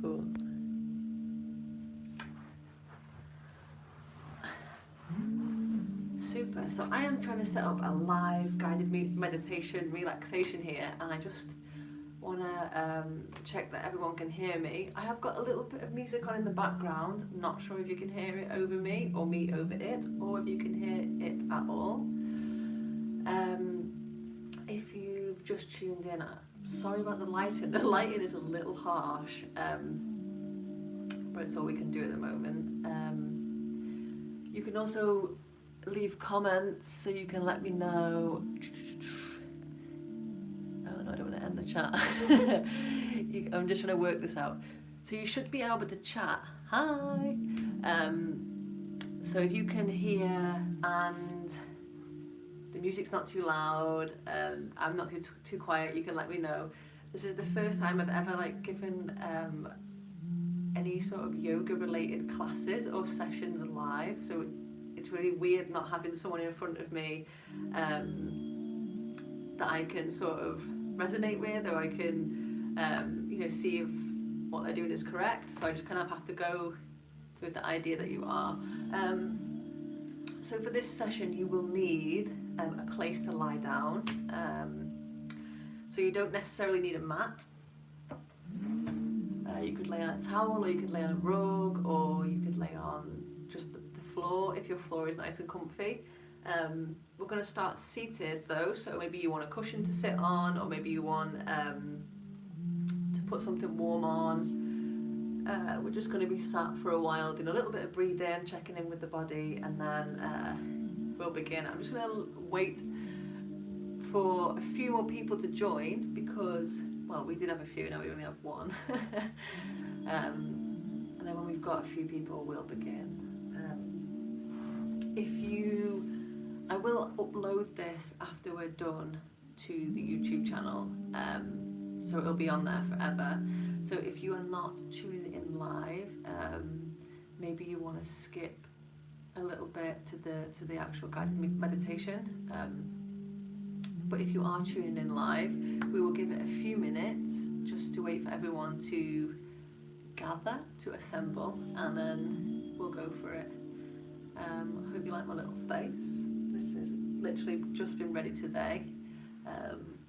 Cool. Super. So I am trying to set up a live guided meditation relaxation here, and I just want to check that everyone can hear me. I have got a little bit of music on in the background. Not sure if you can hear it over me or me over it, or if you can hear it at all. If you've just tuned in, sorry about the lighting. The lighting is a little harsh, but it's all we can do at the moment. You can also leave comments, so you can let me know. Oh no, I don't want to end the chat. I'm just trying to work this out. So you should be able to chat. Hi. So if you can hear and the music's not too loud, I'm not too quiet, you can let me know. This is the first time I've ever given any sort of yoga related classes or sessions live, so it's really weird not having someone in front of me that I can sort of resonate with, or I can see if what they're doing is correct. So I just kind of have to go with the idea that you are. So for this session you will need a place to lie down. So you don't necessarily need a mat. You could lay on a towel, or you could lay on a rug, or you could lay on just the floor if your floor is nice and comfy. We're going to start seated though, so maybe you want a cushion to sit on, or maybe you want to put something warm on. We're just going to be sat for a while, doing a little bit of breathing, checking in with the body, and then we'll begin. I'm just going to wait for a few more people to join, because, well, we did have a few, now we only have one. And then when we've got a few people, we'll begin. I will upload this after we're done to the YouTube channel, so it'll be on there forever. So if you are not tuning in live, maybe you want to skip a little bit to the actual guided meditation. But if you are tuning in live, we will give it a few minutes just to wait for everyone to gather, to assemble, and then we'll go for it. I hope you like my little space. This has literally just been ready today,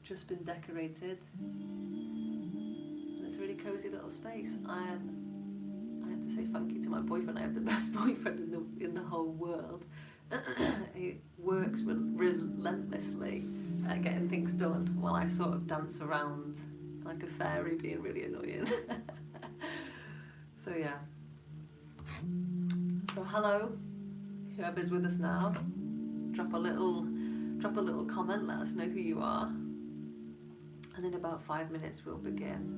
just been decorated. And it's a really cozy little space. I have to say thank you to my boyfriend. I have the best boyfriend in the whole world. He works relentlessly at getting things done while I sort of dance around like a fairy, being really annoying. So yeah. So hello, whoever's with us now. Drop a little comment. Let us know who you are. And in about 5 minutes we'll begin.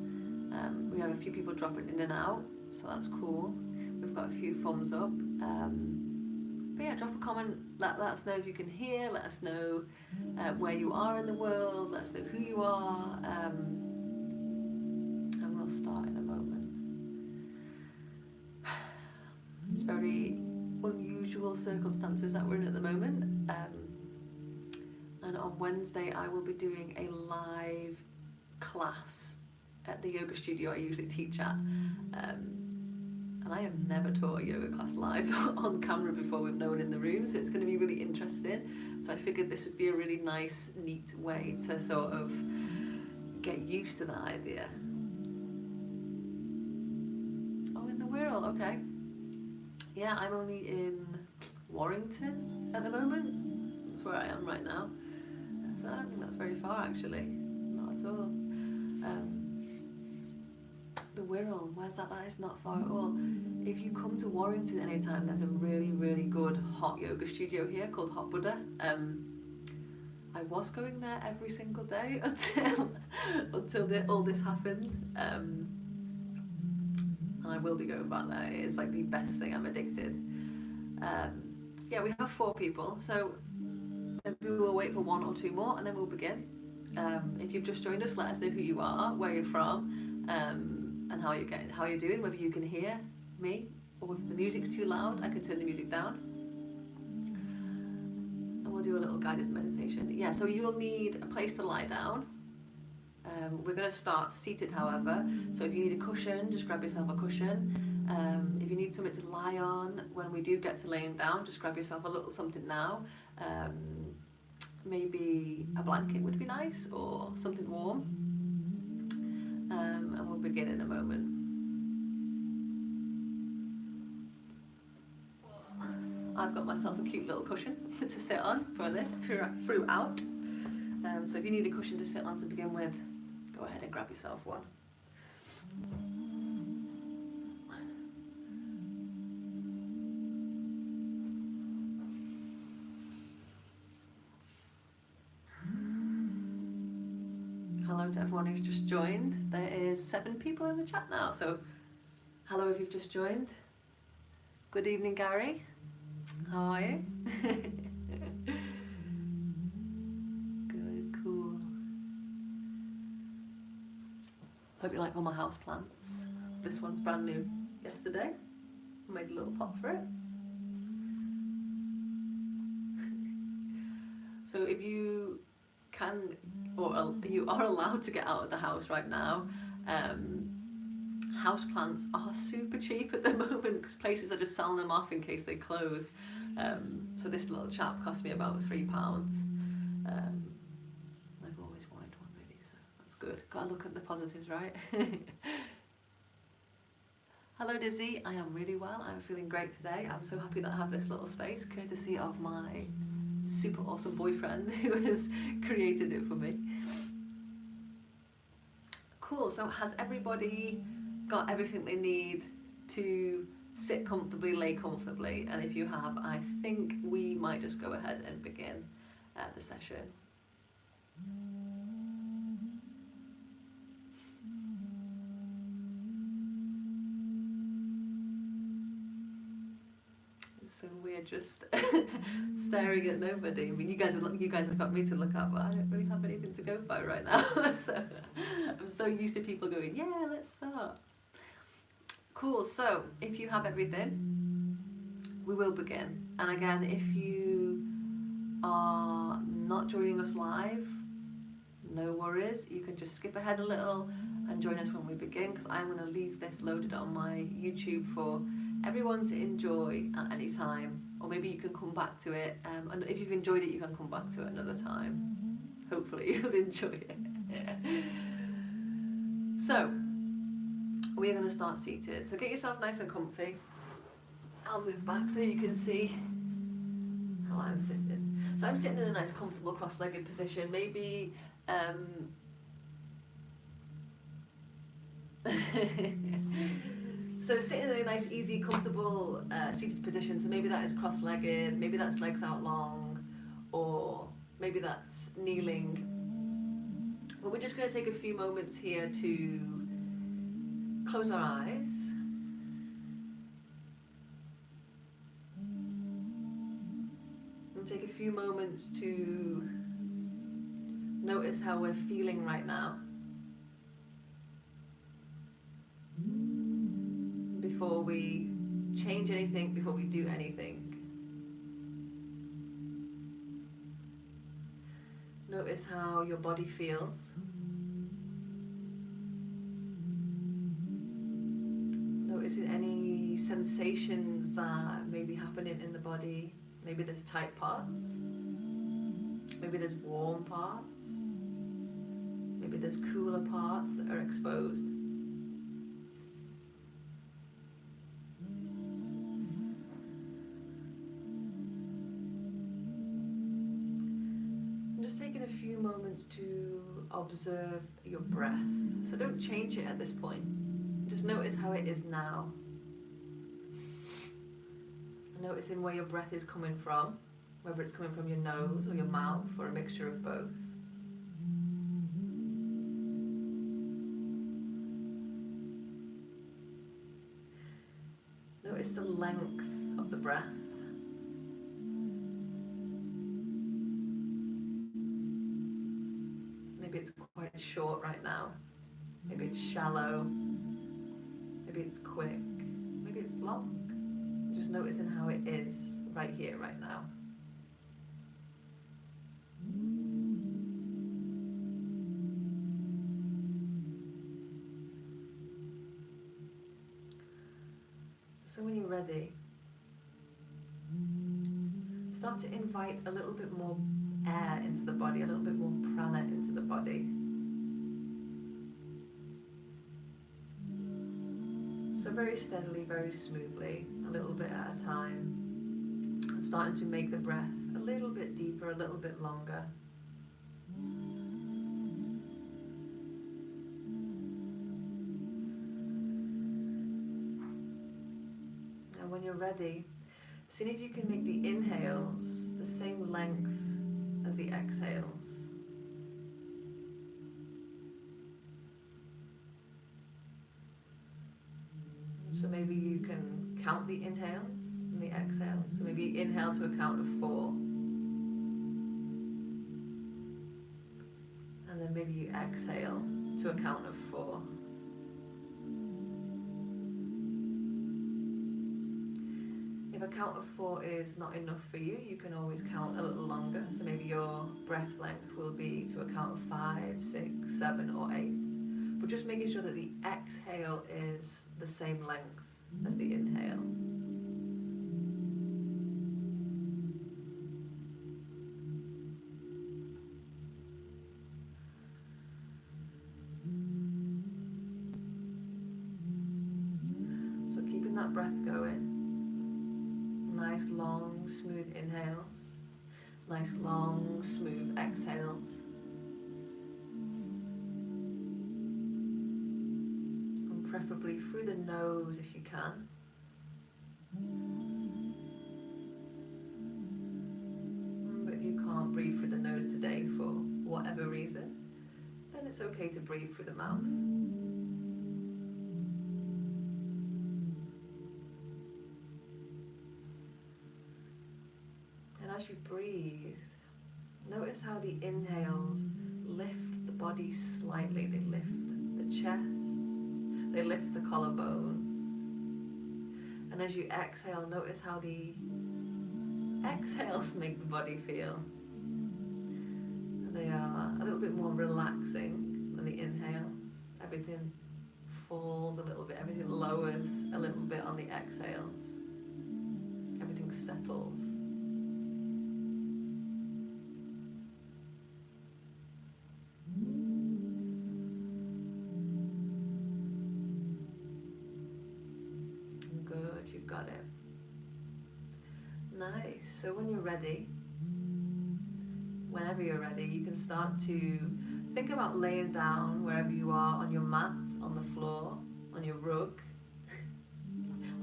We have a few people dropping in and out, so that's cool. We've got a few thumbs up. But yeah, drop a comment. Let us know if you can hear. Let us know where you are in the world. Let us know who you are. And we'll start in a moment. It's very unusual circumstances that we're in at the moment. And on Wednesday I will be doing a live class at the yoga studio I usually teach at. And I have never taught a yoga class live on camera before with no one in the room, so it's going to be really interesting. So I figured this would be a really nice, neat way to sort of get used to that idea. Oh, in the Wirral, okay. Yeah, I'm only in Warrington at the moment. That's where I am right now. So I don't think that's very far actually, not at all. The Wirral, where's that? That is not far at all. If you come to Warrington anytime, there's a really, really good hot yoga studio here called Hot Buddha. I was going there every single day until all this happened. And I will be going back there. It is like the best thing. I'm addicted. Yeah, we have 4 people, so maybe we'll wait for 1 or 2 more and then we'll begin. If you've just joined us, let us know who you are, where you're from, and how you're doing, whether you can hear me, or if the music's too loud, I can turn the music down. And we'll do a little guided meditation. Yeah, so you'll need a place to lie down. We're going to start seated, however, so if you need a cushion, just grab yourself a cushion. If you need something to lie on when we do get to laying down, just grab yourself a little something now. Maybe a blanket would be nice, or something warm. And we'll begin in a moment. I've got myself a cute little cushion to sit on for this throughout. So if you need a cushion to sit on to begin with, go ahead and grab yourself one. Hello to everyone who's just joined. There is 7 people in the chat now, so hello if you've just joined. Good evening, Gary. How are you? Good, cool. Hope you like all my house plants. This one's brand new yesterday. I made a little pot for it. So if you can, or you are allowed to get out of the house right now, house plants are super cheap at the moment because places are just selling them off in case they close. So this little chap cost me about £3. I've always wanted one really, so that's good. Gotta look at the positives, right? Hello Dizzy, I am really well. I'm feeling great today. I'm so happy that I have this little space, courtesy of my super awesome boyfriend who has created it for me. Cool, so has everybody got everything they need to sit comfortably, lay comfortably? And if you have, I think we might just go ahead and begin the session. So we're just staring at nobody. I mean, you guys have got me to look at, but I don't really have anything to go by right now. So I'm so used to people going, yeah, let's start. Cool, so if you have everything, we will begin. And again, if you are not joining us live, no worries. You can just skip ahead a little and join us when we begin, because I'm going to leave this loaded on my YouTube for everyone to enjoy at any time. Or maybe you can come back to it. And if you've enjoyed it, you can come back to it another time. Hopefully you'll enjoy it. So, we're going to start seated. So get yourself nice and comfy. I'll move back so you can see how I'm sitting. So I'm sitting in a nice comfortable cross-legged position. Maybe so sitting in a nice, easy, comfortable seated position. So maybe that is cross-legged, maybe that's legs out long, or maybe that's kneeling. But we're just going to take a few moments here to close our eyes. And take a few moments to notice how we're feeling right now. Before we change anything, before we do anything. Notice how your body feels. Noticing any sensations that may be happening in the body. Maybe there's tight parts. Maybe there's warm parts. Maybe there's cooler parts that are exposed. Taking a few moments to observe your breath. So don't change it at this point. Just notice how it is now. Noticing where your breath is coming from, whether it's coming from your nose or your mouth or a mixture of both. Notice the length of the breath. Maybe it's quite short right now. Maybe it's shallow. Maybe it's quick. Maybe it's long. Just noticing how it is right here, right now. ready, start to invite a little bit more air into the body, a little bit more prana into the body. So very steadily, very smoothly, a little bit at a time, and starting to make the breath a little bit deeper, a little bit longer. And when you're ready, see if you can make the inhales the same length as the exhales. So maybe you can count the inhales and the exhales. So maybe you inhale to a count of 4. And then maybe you exhale to a count of 4. If a count of 4 is not enough for you, you can always count a little longer. So maybe your breath length will be to a count of 5, 6, 7 or 8. But just making sure that the exhale is the same length as the inhale. So keeping that breath going. Nice long smooth inhales, nice long smooth exhales. And preferably through the nose if you can. But if you can't breathe through the nose today for whatever reason, then it's okay to breathe through the mouth. As you breathe, notice how the inhales lift the body slightly. They lift the chest, they lift the collarbones. And as you exhale, notice how the exhales make the body feel. And they are a little bit more relaxing than the inhales. Everything falls a little bit, everything lowers a little bit on the exhales. Everything settles. You've got it. Nice. So when you're ready, whenever you're ready, you can start to think about laying down wherever you are, on your mat, on the floor, on your rug,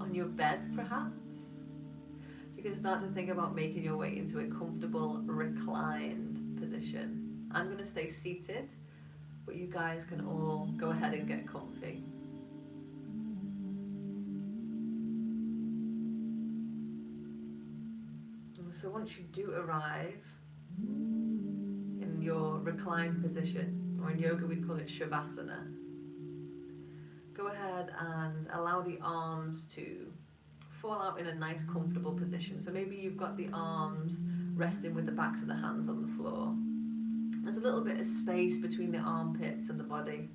on your bed perhaps. You can start to think about making your way into a comfortable reclined position. I'm going to stay seated, but you guys can all go ahead and get comfy. So once you do arrive in your reclined position, or in yoga we'd call it Shavasana, go ahead and allow the arms to fall out in a nice comfortable position. So maybe you've got the arms resting with the backs of the hands on the floor. There's a little bit of space between the armpits and the body.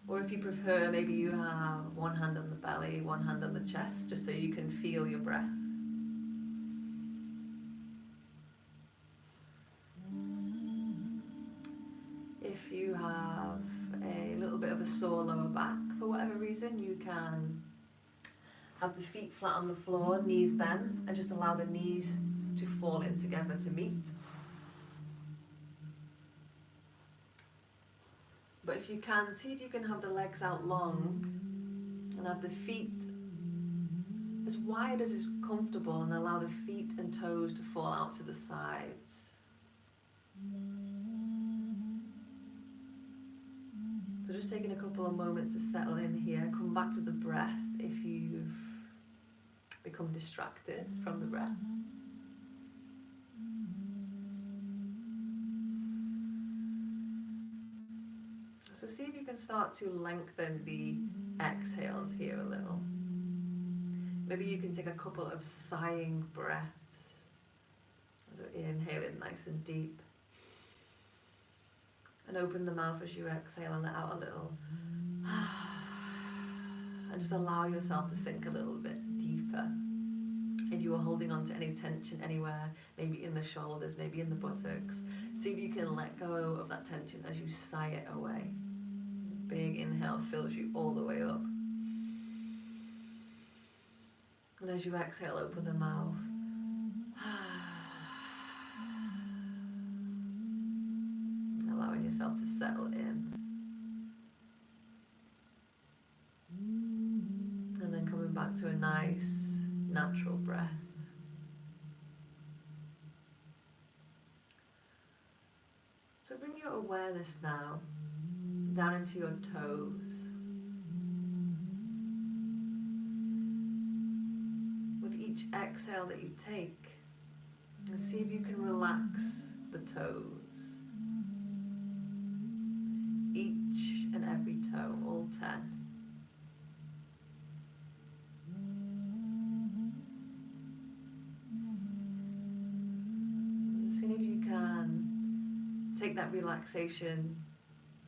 Or if you prefer, maybe you have one hand on the belly, one hand on the chest, just so you can feel your breath. If you have a little bit of a sore lower back for whatever reason, you can have the feet flat on the floor, knees bent, and just allow the knees to fall in together to meet. But if you can, see if you can have the legs out long and have the feet as wide as is comfortable, and allow the feet and toes to fall out to the sides. So just taking a couple of moments to settle in here. Come back to the breath if you've become distracted from the breath. So see if you can start to lengthen the exhales here a little. Maybe you can take a couple of sighing breaths. So inhale in nice and deep. And open the mouth as you exhale and let out a little. And just allow yourself to sink a little bit deeper deeper. If you are holding on to any tension anywhere, maybe in the shoulders, maybe in the buttocks, see if you can let go of that tension as you sigh it away. A big inhale fills you all the way up. And as you exhale, open the mouth. Allowing yourself to settle in. And then coming back to a nice, natural breath. So bring your awareness now down into your toes. With each exhale that you take, and see if you can relax the toes. Each and every toe, all 10. And see if you can take that relaxation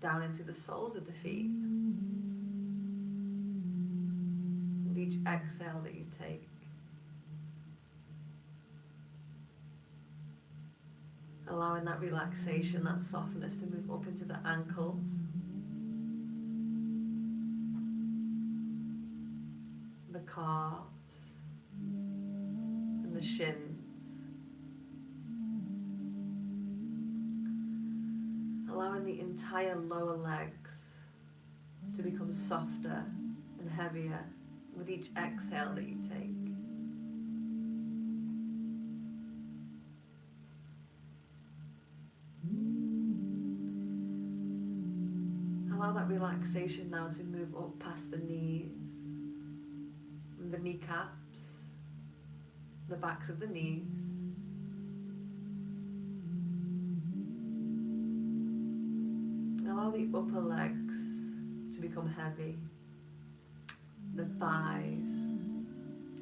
down into the soles of the feet. With each exhale that you take, allowing that relaxation, that softness to move up into the ankles, the calves, and the shins. Allowing the entire lower legs to become softer and heavier with each exhale that you take. Allow that relaxation now to move up past the knees, and the kneecaps, the backs of the knees. Allow the upper legs to become heavy, the thighs,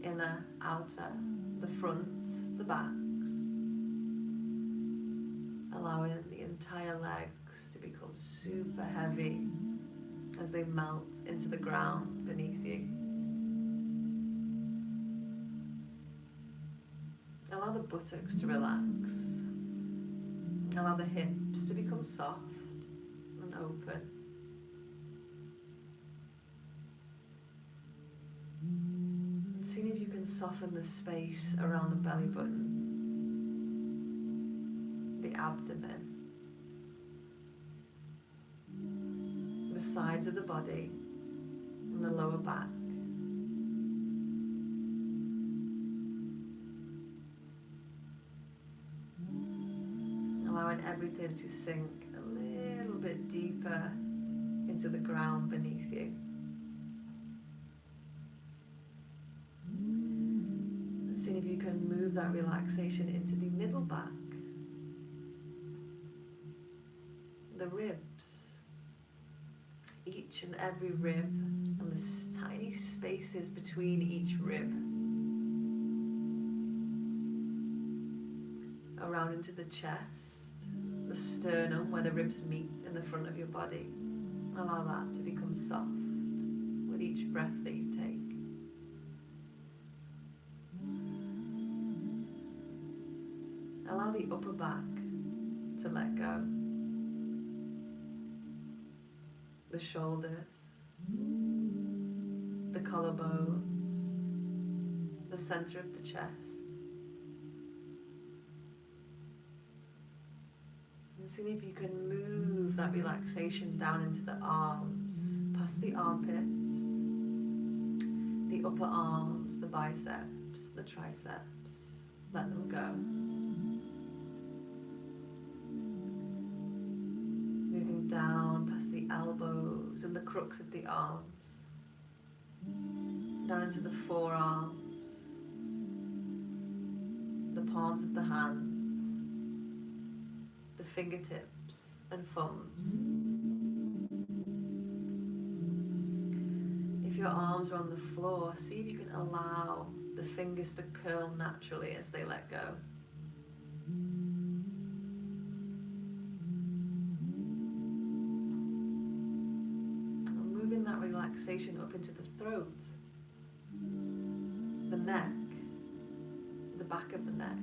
inner, outer, the fronts, the backs. Allowing the entire legs to become super heavy as they melt into the ground beneath you. Allow the buttocks to relax. Allow the hips to become soft and open. And see if you can soften the space around the belly button, the abdomen, the sides of the body, and the lower back. Allowing everything to sink a little bit deeper into the ground beneath you. And see if you can move that relaxation into the middle back, the ribs, each and every rib, and the tiny spaces between each rib. Around into the chest, the sternum where the ribs meet in the front of your body. Allow that to become soft with each breath that you take. Allow the upper back to let go. The shoulders, the collarbones, the center of the chest. And see if you can move that relaxation down into the arms, past the armpits, the upper arms, the biceps, the triceps. Let them go. Moving down past the elbows and the crooks of the arms, down into the forearms, the palms of the hands, the fingertips and thumbs. If your arms are on the floor, see if you can allow the fingers to curl naturally as they let go. And moving that relaxation up into the throat, the neck, neck, the back of the neck,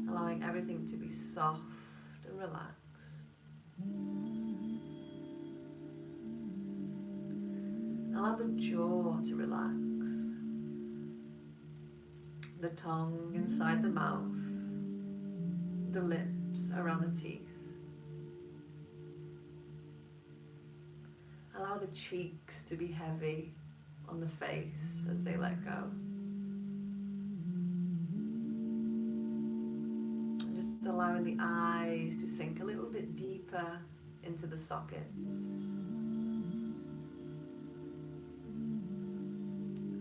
allowing everything to be soft and relaxed. Allow the jaw to relax, the tongue inside the mouth, the lips around the teeth. Allow the cheeks to be heavy on the face as they let go. Just allowing the eyes to sink a little bit deeper into the sockets.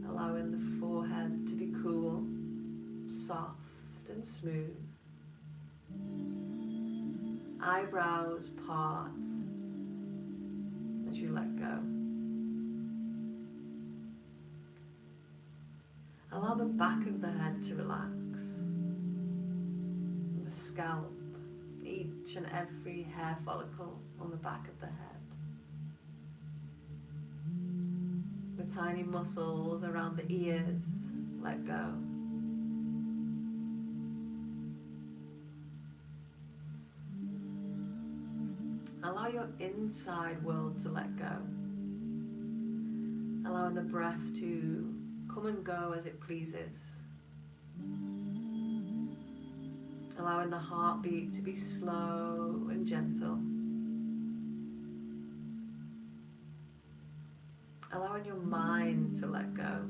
Allowing the forehead to be cool, soft and smooth. Eyebrows part as you let go. Allow the back of the head to relax. The scalp, each and every hair follicle on the back of the head. The tiny muscles around the ears, let go. Allow your inside world to let go. Allowing the breath to come and go as it pleases. Allowing the heartbeat to be slow and gentle. Allowing your mind to let go.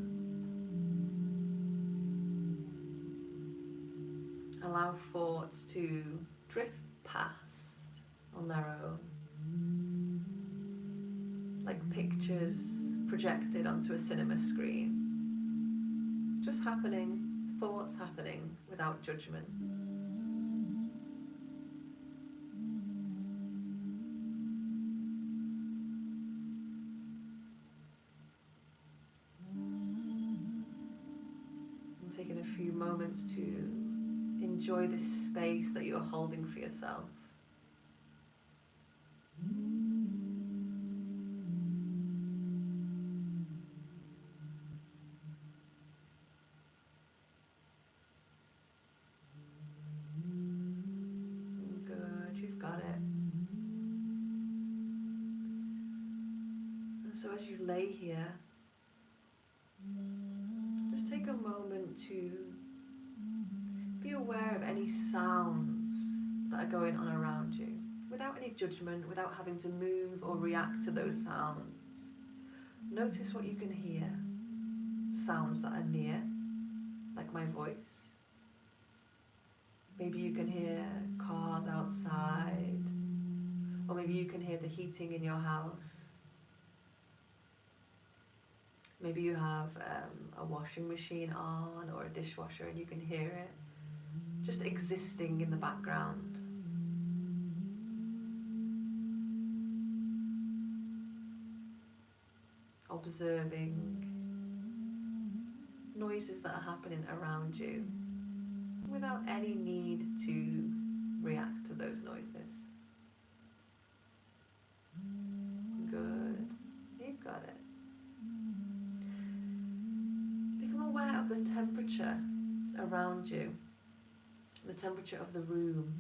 Allow thoughts to drift past on their own, like pictures projected onto a cinema screen. Just happening, thoughts happening without judgment. And taking a few moments to enjoy this space that you're holding for yourself. Good, you've got it. And so as you lay here, just take a moment to be aware of any sounds that are going on around you, without any judgment, without having to move or react to those sounds. Notice what you can hear. Sounds that are near, like my voice. Maybe you can hear cars outside, or maybe you can hear the heating in your house. Maybe you have a washing machine on or a dishwasher and you can hear it just existing in the background. Observing noises that are happening around you without any need to react to those noises. Good, you've got it. Become aware of the temperature around you, the temperature of the room,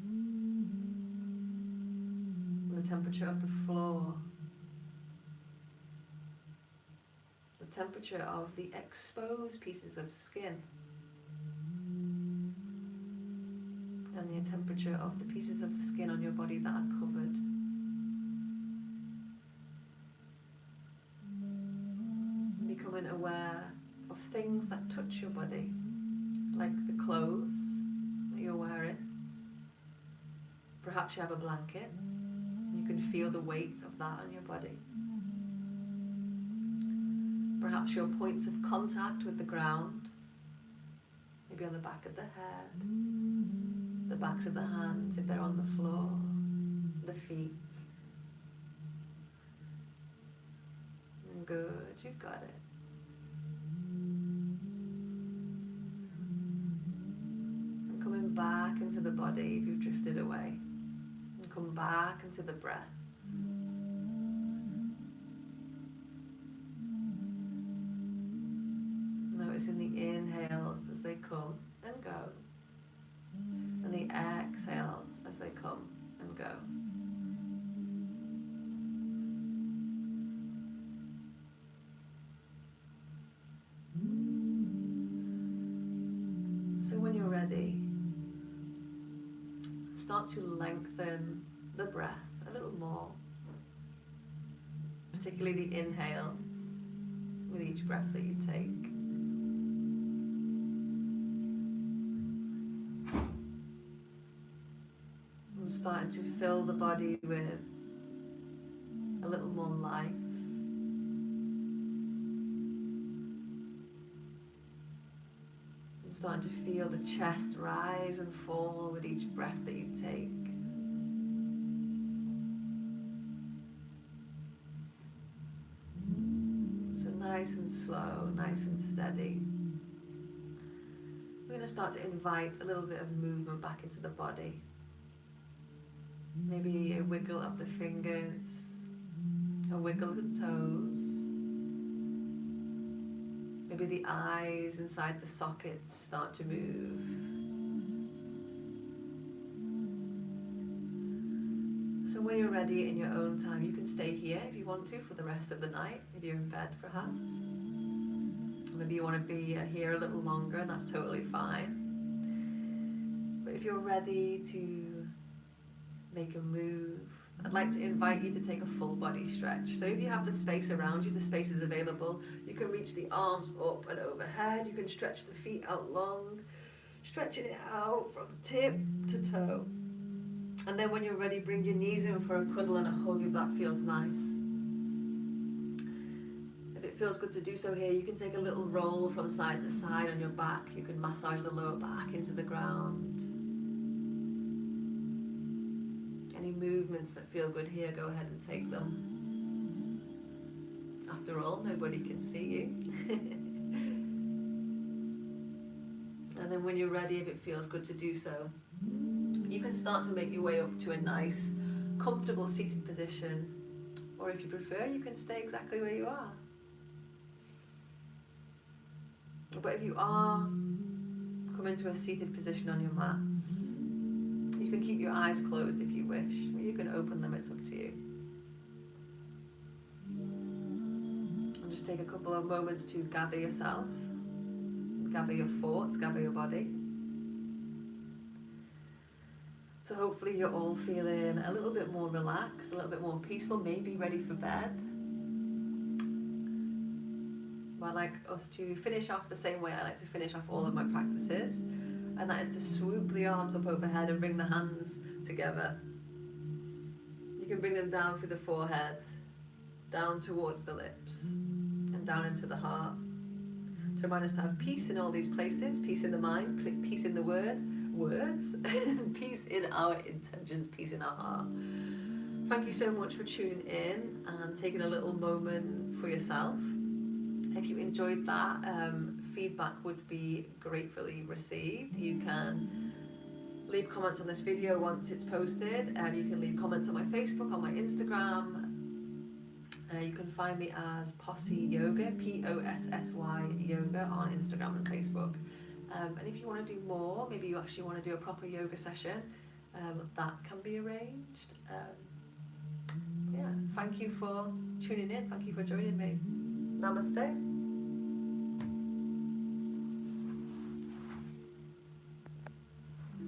the temperature of the floor, the temperature of the exposed pieces of skin, and the temperature of the pieces of skin on your body that are covered. Becoming aware of things that touch your body, like the clothes that you're wearing. Perhaps you have a blanket, and you can feel the weight of that on your body. Perhaps your points of contact with the ground, maybe on the back of the head, the backs of the hands if they're on the floor, the feet. Good, you've got it. And coming back into the body if you've drifted away. And come back into the breath. noticing the inhales as they come and go, and the exhales as they come and go. So when you're ready, start to lengthen the breath a little more, particularly the inhales with each breath that you take. And starting to fill the body with a little more life. And starting to feel the chest rise and fall with each breath that you take. Nice and slow, nice and steady. We're going to start to invite a little bit of movement back into the body. Maybe a wiggle of the fingers, a wiggle of the toes. Maybe the eyes inside the sockets start to move. So when you're ready in your own time, you can stay here if you want to for the rest of the night, if you're in bed perhaps. Maybe you want to be here a little longer, and that's totally fine. But if you're ready to make a move, I'd like to invite you to take a full body stretch. So if you have the space around you, the space is available, you can reach the arms up and overhead, you can stretch the feet out long, stretching it out from tip to toe. And then when you're ready, bring your knees in for a cuddle and a hug if that feels nice. If it feels good to do so here, you can take a little roll from side to side on your back. You can massage the lower back into the ground. Any movements that feel good here, go ahead and take them. After all, nobody can see you. And then when you're ready, if it feels good to do so, you can start to make your way up to a nice, comfortable seated position, or if you prefer, you can stay exactly where you are. But if you are, come into a seated position on your mats. You can keep your eyes closed if you wish, or you can open them, it's up to you. And just take a couple of moments to gather yourself, gather your thoughts, gather your body. So hopefully you're all feeling a little bit more relaxed, a little bit more peaceful, maybe ready for bed. Well, I like us to finish off the same way I like to finish off all of my practices, and that is to swoop the arms up overhead and bring the hands together. You can bring them down through the forehead, down towards the lips, and down into the heart. To remind us to have peace in all these places, peace in the mind, peace in the words, peace in our intentions, peace in our heart. Thank you so much for tuning in and taking a little moment for yourself. If you enjoyed that, feedback would be gratefully received. You can leave comments on this video once it's posted. You can leave comments on my Facebook, on my Instagram. You can find me as Possy Yoga, Possy Yoga on Instagram and Facebook. And if you want to do more, maybe you actually want to do a proper yoga session, that can be arranged. Yeah, thank you for tuning in. Thank you for joining me. Namaste.